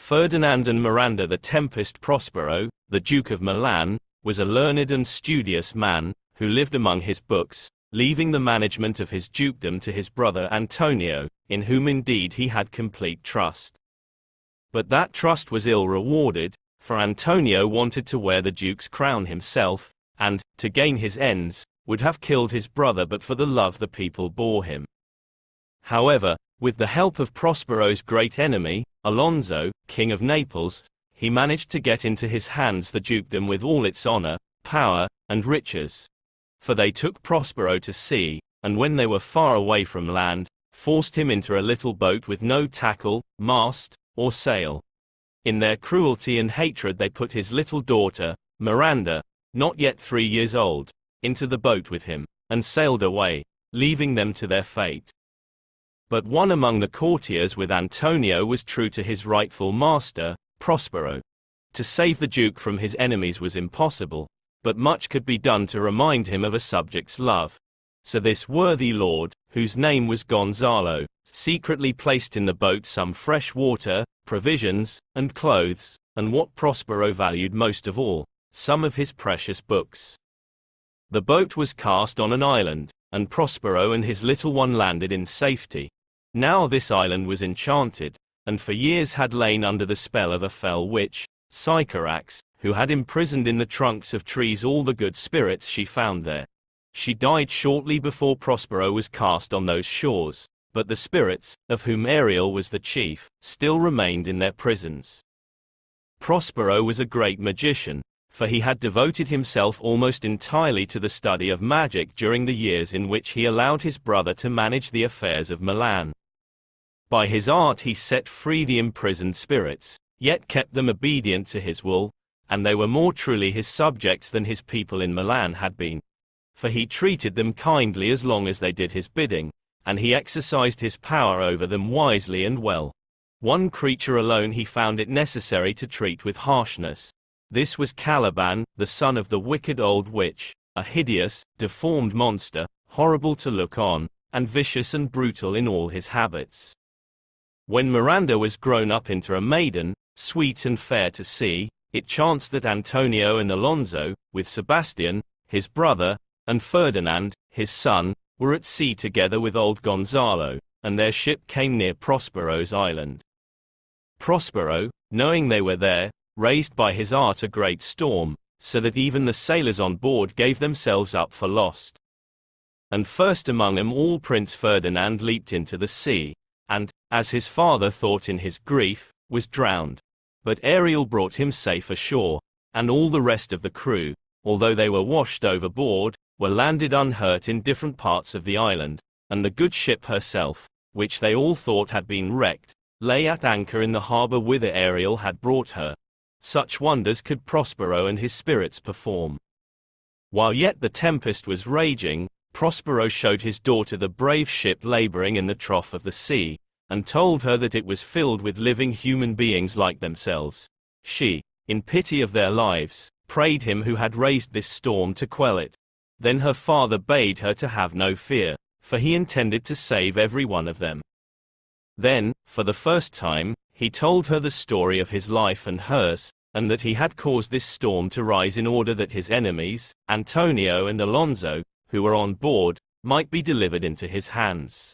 Ferdinand and Miranda. The Tempest. Prospero, the Duke of Milan, was a learned and studious man, who lived among his books, leaving the management of his dukedom to his brother Antonio, in whom indeed he had complete trust. But that trust was ill rewarded, for Antonio wanted to wear the duke's crown himself, and, to gain his ends, would have killed his brother but for the love the people bore him. However, with the help of Prospero's great enemy, Alonso, King of Naples, he managed to get into his hands the dukedom with all its honor, power, and riches. For they took Prospero to sea, and when they were far away from land, forced him into a little boat with no tackle, mast, or sail. In their cruelty and hatred they put his little daughter, Miranda, not yet 3 years old, into the boat with him, and sailed away, leaving them to their fate. But one among the courtiers with Antonio was true to his rightful master, Prospero. To save the duke from his enemies was impossible, but much could be done to remind him of a subject's love. So this worthy lord, whose name was Gonzalo, secretly placed in the boat some fresh water, provisions, and clothes, and what Prospero valued most of all, some of his precious books. The boat was cast on an island, and Prospero and his little one landed in safety. Now this island was enchanted, and for years had lain under the spell of a fell witch, Sycorax, who had imprisoned in the trunks of trees all the good spirits she found there. She died shortly before Prospero was cast on those shores, but the spirits, of whom Ariel was the chief, still remained in their prisons. Prospero was a great magician, for he had devoted himself almost entirely to the study of magic during the years in which he allowed his brother to manage the affairs of Milan. By his art he set free the imprisoned spirits, yet kept them obedient to his will, and they were more truly his subjects than his people in Milan had been. For he treated them kindly as long as they did his bidding, and he exercised his power over them wisely and well. One creature alone he found it necessary to treat with harshness. This was Caliban, the son of the wicked old witch, a hideous, deformed monster, horrible to look on, and vicious and brutal in all his habits. When Miranda was grown up into a maiden, sweet and fair to see, it chanced that Antonio and Alonso, with Sebastian, his brother, and Ferdinand, his son, were at sea together with old Gonzalo, and their ship came near Prospero's island. Prospero, knowing they were there, raised by his art a great storm, so that even the sailors on board gave themselves up for lost. And first among them all Prince Ferdinand leaped into the sea, and, as his father thought in his grief, was drowned. But Ariel brought him safe ashore, and all the rest of the crew, although they were washed overboard, were landed unhurt in different parts of the island, and the good ship herself, which they all thought had been wrecked, lay at anchor in the harbor whither Ariel had brought her. Such wonders could Prospero and his spirits perform. While yet the tempest was raging, Prospero showed his daughter the brave ship laboring in the trough of the sea, and told her that it was filled with living human beings like themselves. She, in pity of their lives, prayed him who had raised this storm to quell it. Then her father bade her to have no fear, for he intended to save every one of them. Then, for the first time, he told her the story of his life and hers, and that he had caused this storm to rise in order that his enemies, Antonio and Alonso, who were on board, might be delivered into his hands.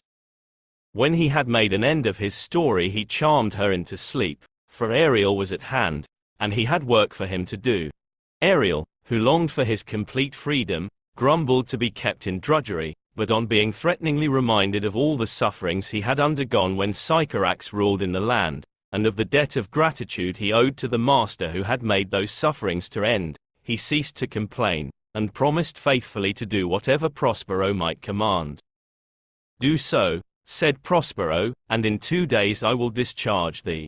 When he had made an end of his story he charmed her into sleep, for Ariel was at hand, and he had work for him to do. Ariel, who longed for his complete freedom, grumbled to be kept in drudgery, but on being threateningly reminded of all the sufferings he had undergone when Sycorax ruled in the land, and of the debt of gratitude he owed to the master who had made those sufferings to end, he ceased to complain, and promised faithfully to do whatever Prospero might command. "Do so," said Prospero, "and in 2 days I will discharge thee."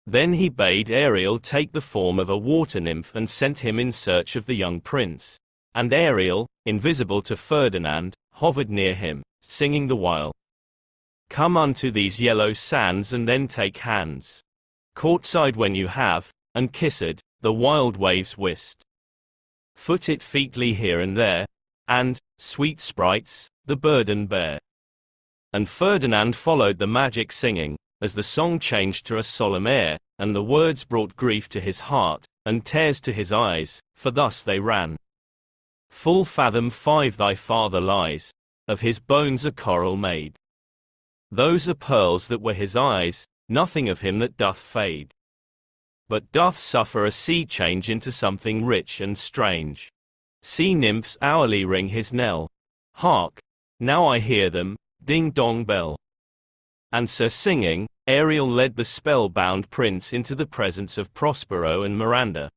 Then he bade Ariel take the form of a water nymph and sent him in search of the young prince. And Ariel, invisible to Ferdinand, hovered near him, singing the while, "Come unto these yellow sands and then take hands. Courtside when you have, and kissed, the wild waves whist. Foot it featly here and there, and, sweet sprites, the burden bear." And Ferdinand followed the magic singing, as the song changed to a solemn air, and the words brought grief to his heart, and tears to his eyes, for thus they ran. Full fathom 5 thy father lies, of his bones a coral made. Those are pearls that were his eyes, nothing of him that doth fade, but doth suffer a sea change into something rich and strange. Sea nymphs hourly ring his knell. Hark! Now I hear them, ding-dong bell. And so singing, Ariel led the spell-bound prince into the presence of Prospero and Miranda.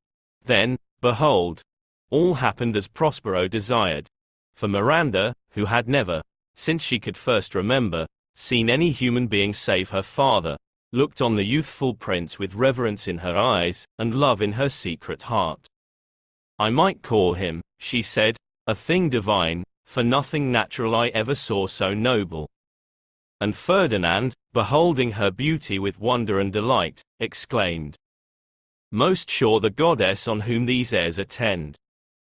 Then, behold, all happened as Prospero desired. For Miranda, who had never, since she could first remember, seen any human being save her father, looked on the youthful prince with reverence in her eyes, and love in her secret heart. I might call him, she said, a thing divine, for nothing natural I ever saw so noble. And Ferdinand, beholding her beauty with wonder and delight, exclaimed, most sure the goddess on whom these airs attend.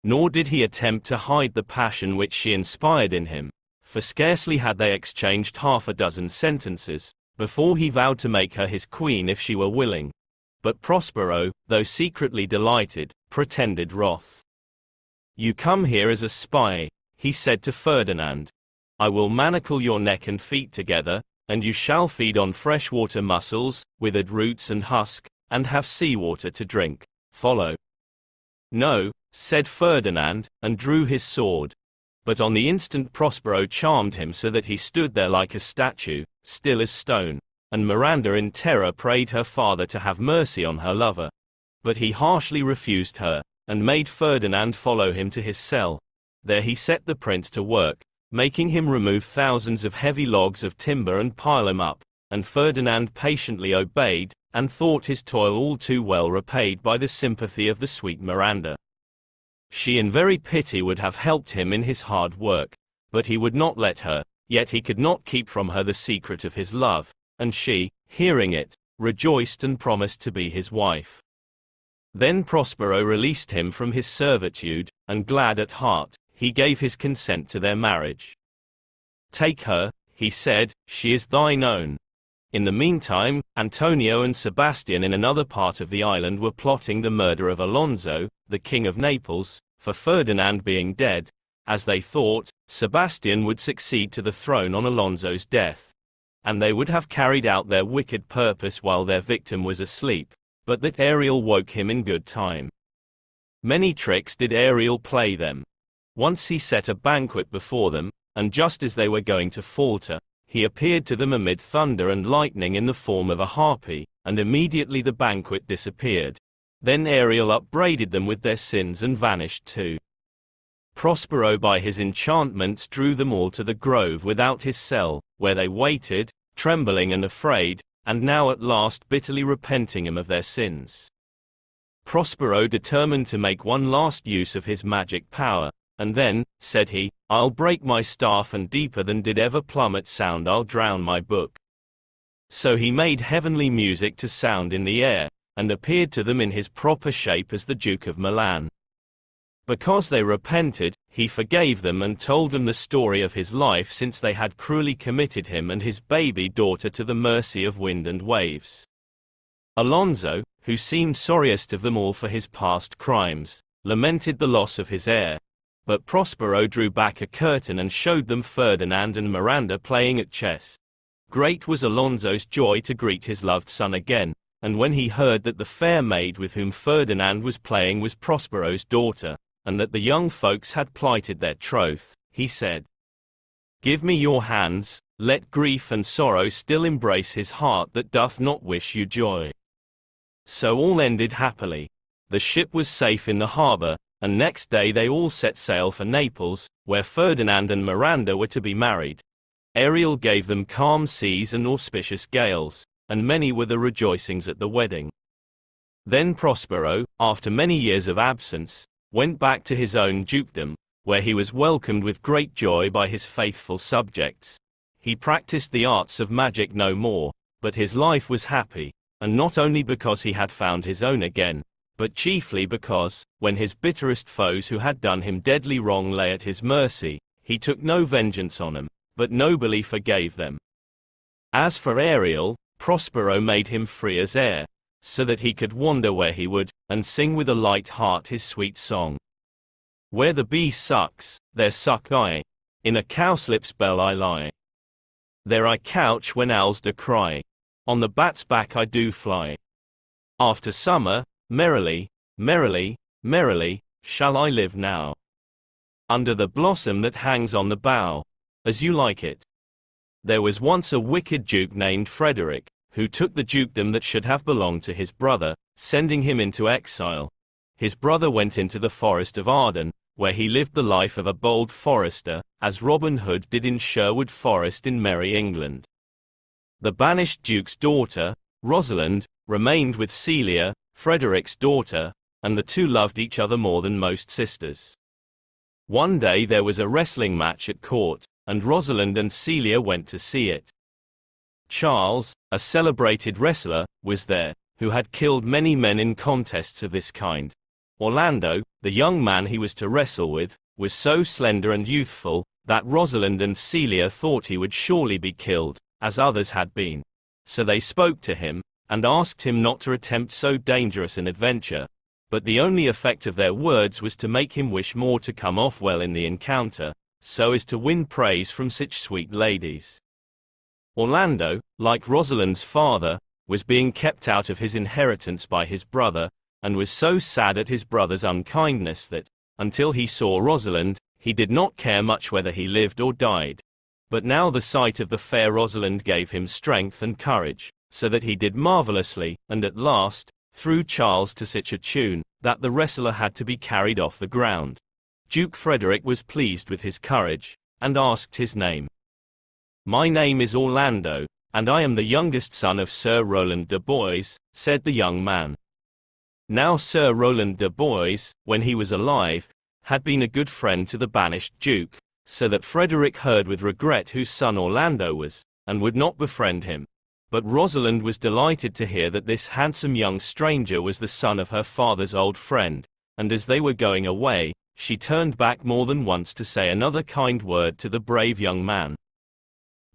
Nor did he attempt to hide the passion which she inspired in him, for scarcely had they exchanged half a dozen sentences, before he vowed to make her his queen if she were willing. But Prospero, though secretly delighted, pretended wrath. You come here as a spy, he said to Ferdinand. I will manacle your neck and feet together, and you shall feed on freshwater mussels, withered roots and husk, and have seawater to drink. Follow. No, said Ferdinand, and drew his sword. But on the instant Prospero charmed him so that he stood there like a statue, still as stone, and Miranda in terror prayed her father to have mercy on her lover. But he harshly refused her, and made Ferdinand follow him to his cell. There he set the prince to work, making him remove thousands of heavy logs of timber and pile them up, and Ferdinand patiently obeyed, and thought his toil all too well repaid by the sympathy of the sweet Miranda. She in very pity would have helped him in his hard work, but he would not let her, yet he could not keep from her the secret of his love, and she, hearing it, rejoiced and promised to be his wife. Then Prospero released him from his servitude, and glad at heart, he gave his consent to their marriage. Take her, he said, she is thine own. In the meantime, Antonio and Sebastian in another part of the island were plotting the murder of Alonso, the king of Naples, for Ferdinand being dead, as they thought, Sebastian would succeed to the throne on Alonso's death. And they would have carried out their wicked purpose while their victim was asleep, but that Ariel woke him in good time. Many tricks did Ariel play them. Once he set a banquet before them, and just as they were going to falter, he appeared to them amid thunder and lightning in the form of a harpy, and immediately the banquet disappeared. Then Ariel upbraided them with their sins and vanished too. Prospero by his enchantments drew them all to the grove without his cell, where they waited, trembling and afraid, and now at last bitterly repenting him of their sins. Prospero determined to make one last use of his magic power, and then, said he, I'll break my staff and deeper than did ever plummet sound I'll drown my book. So he made heavenly music to sound in the air, and appeared to them in his proper shape as the Duke of Milan. Because they repented, he forgave them and told them the story of his life since they had cruelly committed him and his baby daughter to the mercy of wind and waves. Alonso, who seemed sorriest of them all for his past crimes, lamented the loss of his heir. But Prospero drew back a curtain and showed them Ferdinand and Miranda playing at chess. Great was Alonso's joy to greet his loved son again, and when he heard that the fair maid with whom Ferdinand was playing was Prospero's daughter, and that the young folks had plighted their troth, he said, Give me your hands, let grief and sorrow still embrace his heart that doth not wish you joy. So all ended happily. The ship was safe in the harbor, and next day they all set sail for Naples, where Ferdinand and Miranda were to be married. Ariel gave them calm seas and auspicious gales, and many were the rejoicings at the wedding. Then Prospero, after many years of absence, went back to his own dukedom, where he was welcomed with great joy by his faithful subjects. He practiced the arts of magic no more, but his life was happy, and not only because he had found his own again, but chiefly because, when his bitterest foes who had done him deadly wrong lay at his mercy, he took no vengeance on them, but nobly forgave them. As for Ariel, Prospero made him free as air, so that he could wander where he would, and sing with a light heart his sweet song. Where the bee sucks, there suck I, in a cowslip's bell I lie. There I couch when owls do cry, on the bat's back I do fly. After summer, merrily, merrily, merrily, shall I live now. Under the blossom that hangs on the bough, as you like it. There was once a wicked duke named Frederick, who took the dukedom that should have belonged to his brother, sending him into exile. His brother went into the forest of Arden, where he lived the life of a bold forester, as Robin Hood did in Sherwood Forest in merry England. The banished duke's daughter, Rosalind, remained with Celia, Frederick's daughter, and the two loved each other more than most sisters. One day there was a wrestling match at court, and Rosalind and Celia went to see it. Charles, a celebrated wrestler, was there, who had killed many men in contests of this kind. Orlando, the young man he was to wrestle with, was so slender and youthful, that Rosalind and Celia thought he would surely be killed, as others had been. So they spoke to him, and asked him not to attempt so dangerous an adventure. But the only effect of their words was to make him wish more to come off well in the encounter, so as to win praise from such sweet ladies. Orlando, like Rosalind's father, was being kept out of his inheritance by his brother, and was so sad at his brother's unkindness that, until he saw Rosalind, he did not care much whether he lived or died. But now the sight of the fair Rosalind gave him strength and courage, so that he did marvelously, and at last, threw Charles to such a tune, that the wrestler had to be carried off the ground. Duke Frederick was pleased with his courage, and asked his name. "My name is Orlando, and I am the youngest son of Sir Roland de Boys," said the young man. Now Sir Roland de Boys, when he was alive, had been a good friend to the banished duke, so that Frederick heard with regret whose son Orlando was, and would not befriend him. But Rosalind was delighted to hear that this handsome young stranger was the son of her father's old friend, and as they were going away, she turned back more than once to say another kind word to the brave young man.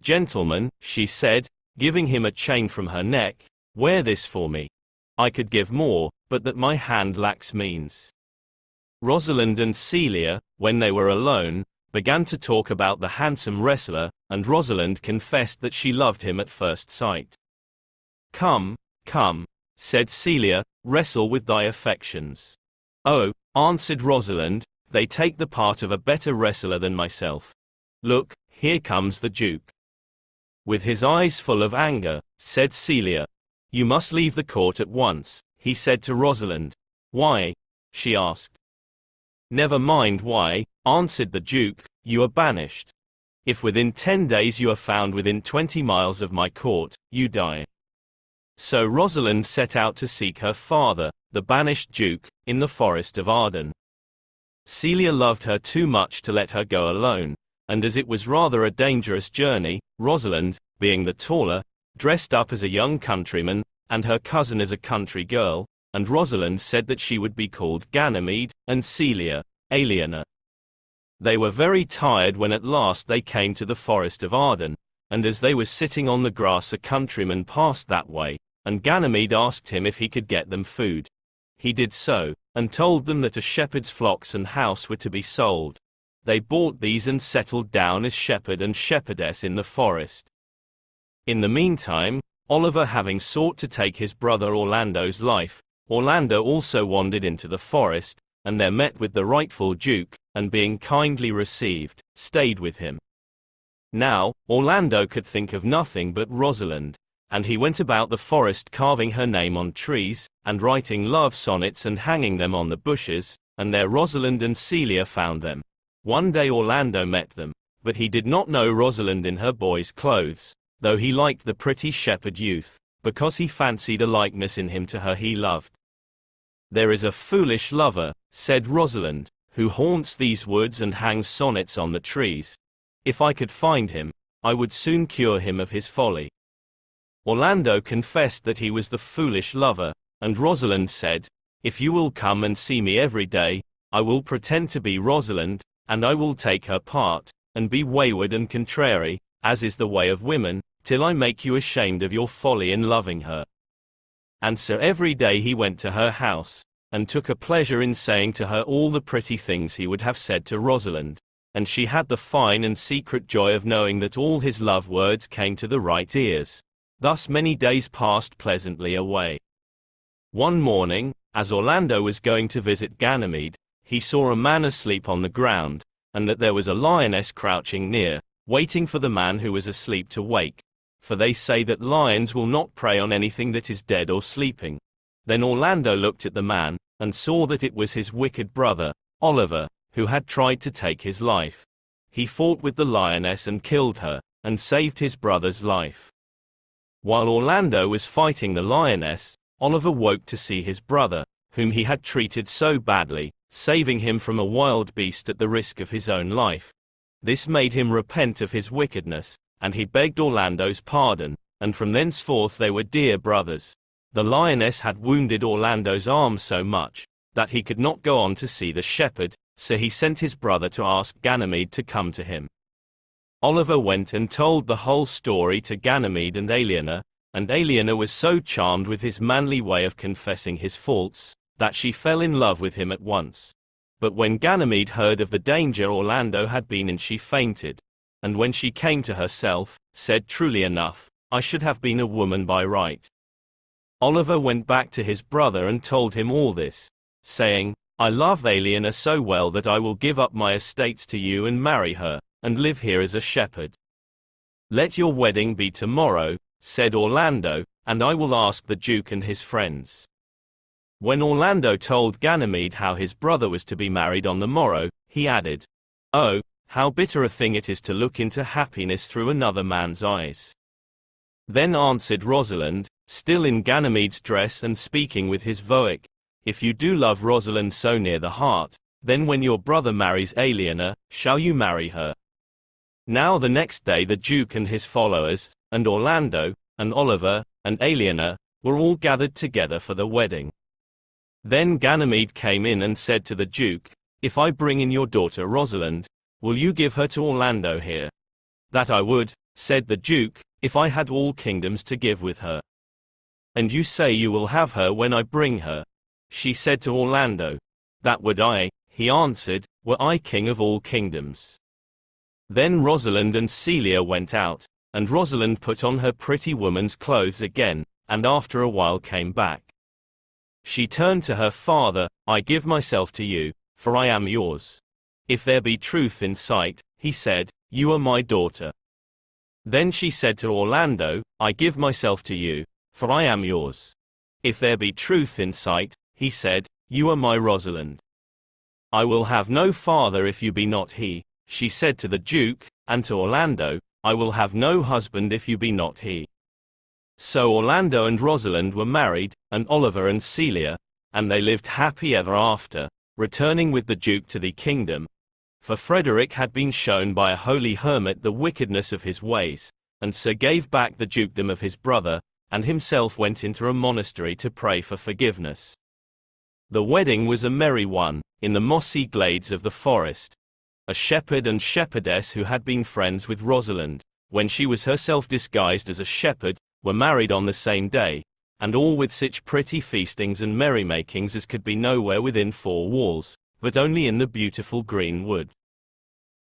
"Gentleman," she said, giving him a chain from her neck, "wear this for me. I could give more, but that my hand lacks means." Rosalind and Celia, when they were alone, began to talk about the handsome wrestler, and Rosalind confessed that she loved him at first sight. "Come, come," said Celia, "wrestle with thy affections." "Oh," answered Rosalind, "they take the part of a better wrestler than myself. Look, here comes the Duke." With his eyes full of anger, said Celia. "You must leave the court at once," he said to Rosalind. "Why?" she asked. "Never mind why," answered the Duke, "you are banished. If within 10 days you are found within 20 miles of my court, you die." So Rosalind set out to seek her father, the banished Duke, in the forest of Arden. Celia loved her too much to let her go alone, and as it was rather a dangerous journey, Rosalind, being the taller, dressed up as a young countryman, and her cousin as a country girl, and Rosalind said that she would be called Ganymede, and Celia, Aliena. They were very tired when at last they came to the forest of Arden, and as they were sitting on the grass a countryman passed that way, and Ganymede asked him if he could get them food. He did so, and told them that a shepherd's flocks and house were to be sold. They bought these and settled down as shepherd and shepherdess in the forest. In the meantime, Oliver having sought to take his brother Orlando's life, Orlando also wandered into the forest, and there met with the rightful duke, and being kindly received, stayed with him. Now, Orlando could think of nothing but Rosalind, and he went about the forest carving her name on trees, and writing love sonnets and hanging them on the bushes, and there Rosalind and Celia found them. One day Orlando met them, but he did not know Rosalind in her boy's clothes, though he liked the pretty shepherd youth, because he fancied a likeness in him to her he loved. "There is a foolish lover," said Rosalind, "who haunts these woods and hangs sonnets on the trees. If I could find him, I would soon cure him of his folly." Orlando confessed that he was the foolish lover, and Rosalind said, "If you will come and see me every day, I will pretend to be Rosalind, and I will take her part, and be wayward and contrary, as is the way of women, till I make you ashamed of your folly in loving her. And so every day he went to her house, and took a pleasure in saying to her all the pretty things he would have said to Rosalind, and she had the fine and secret joy of knowing that all his love words came to the right ears. Thus many days passed pleasantly away. One morning, as Orlando was going to visit Ganymede, he saw a man asleep on the ground, and that there was a lioness crouching near, waiting for the man who was asleep to wake, for they say that lions will not prey on anything that is dead or sleeping. Then Orlando looked at the man, and saw that it was his wicked brother, Oliver, who had tried to take his life. He fought with the lioness and killed her, and saved his brother's life. While Orlando was fighting the lioness, Oliver woke to see his brother, whom he had treated so badly, saving him from a wild beast at the risk of his own life. This made him repent of his wickedness, and he begged Orlando's pardon, and from thenceforth they were dear brothers. The lioness had wounded Orlando's arm so much, that he could not go on to see the shepherd, so he sent his brother to ask Ganymede to come to him. Oliver went and told the whole story to Ganymede and Aliena was so charmed with his manly way of confessing his faults, that she fell in love with him at once. But when Ganymede heard of the danger Orlando had been in, she fainted, and when she came to herself, said, "Truly enough, I should have been a woman by right." Oliver went back to his brother and told him all this, saying, "I love Aliena so well that I will give up my estates to you and marry her, and live here as a shepherd." "Let your wedding be tomorrow," said Orlando, "and I will ask the Duke and his friends." When Orlando told Ganymede how his brother was to be married on the morrow, he added, "Oh, how bitter a thing it is to look into happiness through another man's eyes." Then answered Rosalind, still in Ganymede's dress and speaking with his voice, "If you do love Rosalind so near the heart, then when your brother marries Aliena, shall you marry her?" Now the next day the Duke and his followers, and Orlando, and Oliver, and Aliena, were all gathered together for the wedding. Then Ganymede came in and said to the Duke, "If I bring in your daughter Rosalind, will you give her to Orlando here?" "That I would," said the Duke, "if I had all kingdoms to give with her." "And you say you will have her when I bring her?" she said to Orlando. "That would I," he answered, "were I king of all kingdoms." Then Rosalind and Celia went out, and Rosalind put on her pretty woman's clothes again, and after a while came back. She turned to her father, "I give myself to you, for I am yours. If there be truth in sight," he said, "you are my daughter." Then she said to Orlando, "I give myself to you, for I am yours. If there be truth in sight," he said, "you are my Rosalind." "I will have no father if you be not he," she said to the Duke, and to Orlando, "I will have no husband if you be not he." So Orlando and Rosalind were married, and Oliver and Celia, and they lived happy ever after, returning with the Duke to the kingdom. For Frederick had been shown by a holy hermit the wickedness of his ways, and so gave back the dukedom of his brother, and himself went into a monastery to pray for forgiveness. The wedding was a merry one, in the mossy glades of the forest. A shepherd and shepherdess who had been friends with Rosalind, when she was herself disguised as a shepherd, were married on the same day, and all with such pretty feastings and merrymakings as could be nowhere within four walls, but only in the beautiful green wood.